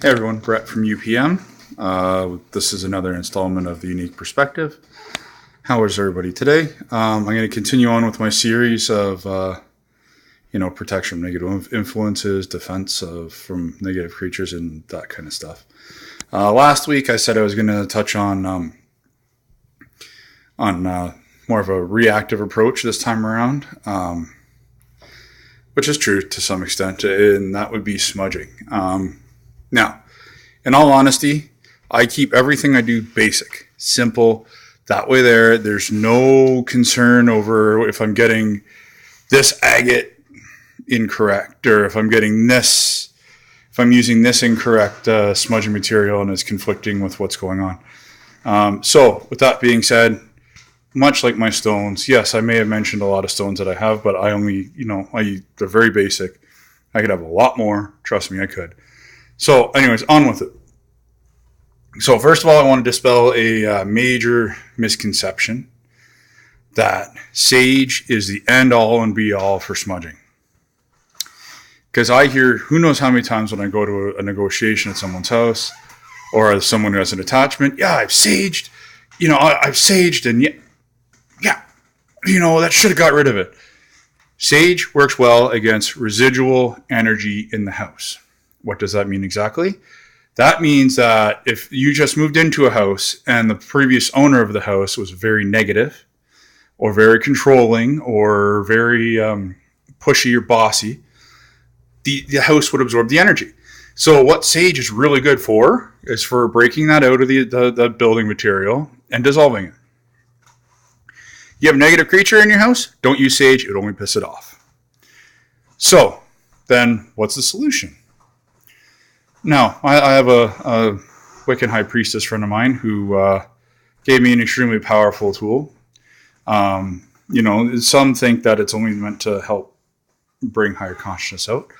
Hey everyone, Brett from UPM. This is another installment of the Unique Perspective. How is everybody today? I'm going to continue on with my series of, protection from negative influences, defense from negative creatures, and that kind of stuff. Last week I said I was going to touch on more of a reactive approach this time around, which is true to some extent, and that would be smudging. Now, in all honesty, I keep everything I do basic, simple. That way there's no concern over if I'm getting this agate incorrect or if I'm getting this, if I'm using this incorrect smudging material and it's conflicting with what's going on. So with that being said, much like my stones, yes, I may have mentioned a lot of stones that I have, but I only, they're very basic. I could have a lot more. Trust me, I could. So anyways, on with it. So first of all, I want to dispel a major misconception that sage is the end all and be all for smudging. Because I hear who knows how many times when I go to a negotiation at someone's house or someone who has an attachment, I've saged, I've saged and that should have got rid of it. Sage works well against residual energy in the house. What does that mean exactly? That means that if you just moved into a house and the previous owner of the house was very negative or very controlling or very pushy or bossy, the house would absorb the energy. So what sage is really good for is for breaking that out of the building material and dissolving it. You have a negative creature in your house, don't use sage, it would only piss it off. So then what's the solution? Now, I have a Wiccan High Priestess friend of mine who gave me an extremely powerful tool. Some think that it's only meant to help bring higher consciousness out.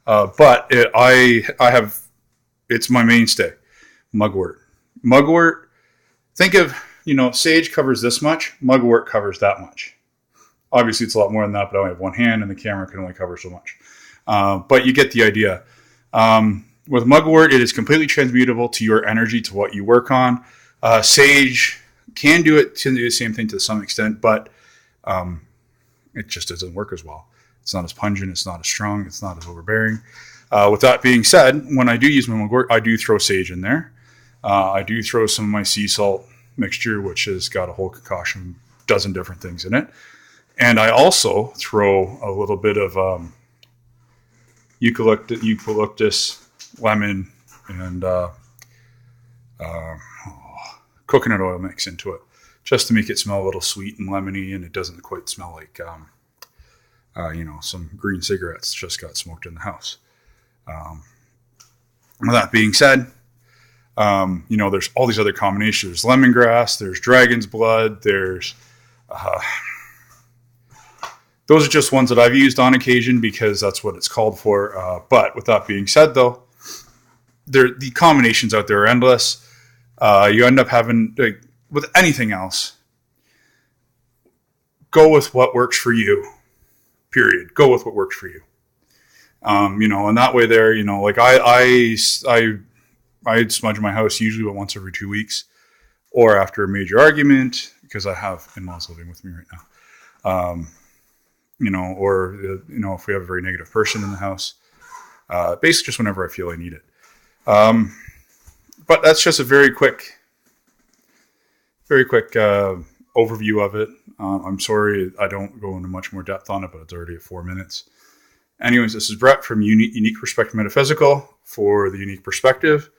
But it's my mainstay, mugwort. Mugwort, think of, sage covers this much, mugwort covers that much. Obviously, it's a lot more than that, but I only have one hand and the camera can only cover so much. But you get the idea. With mugwort, it is completely transmutable to your energy, to what you work on. Sage can do the same thing to some extent, but it just doesn't work as well. It's not as pungent, it's not as strong, it's not as overbearing. With that being said, when I do use my mugwort, I do throw sage in there. I do throw some of my sea salt mixture, which has got a whole concoction, a dozen different things in it. And I also throw a little bit of eucalyptus, lemon, and coconut oil mix into it, just to make it smell a little sweet and lemony, and it doesn't quite smell like some green cigarettes just got smoked in the house. With that being said, there's all these other combinations. There's lemongrass, there's dragon's blood, there's those are just ones that I've used on occasion because that's what it's called for. But with that being said, though, the combinations out there are endless. You end up having, with anything else, go with what works for you. Period. Go with what works for you. And that way there, I smudge my house usually about once every 2 weeks or after a major argument, because I have in-laws living with me right now. If we have a very negative person in the house, basically just whenever I feel I need it. But that's just a very quick overview of it. I'm sorry I don't go into much more depth on it, but it's already at 4 minutes. Anyways, this is Brett from Unique Perspective Metaphysical for the Unique Perspective.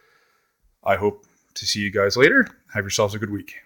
I hope to see you guys later. Have yourselves a good week.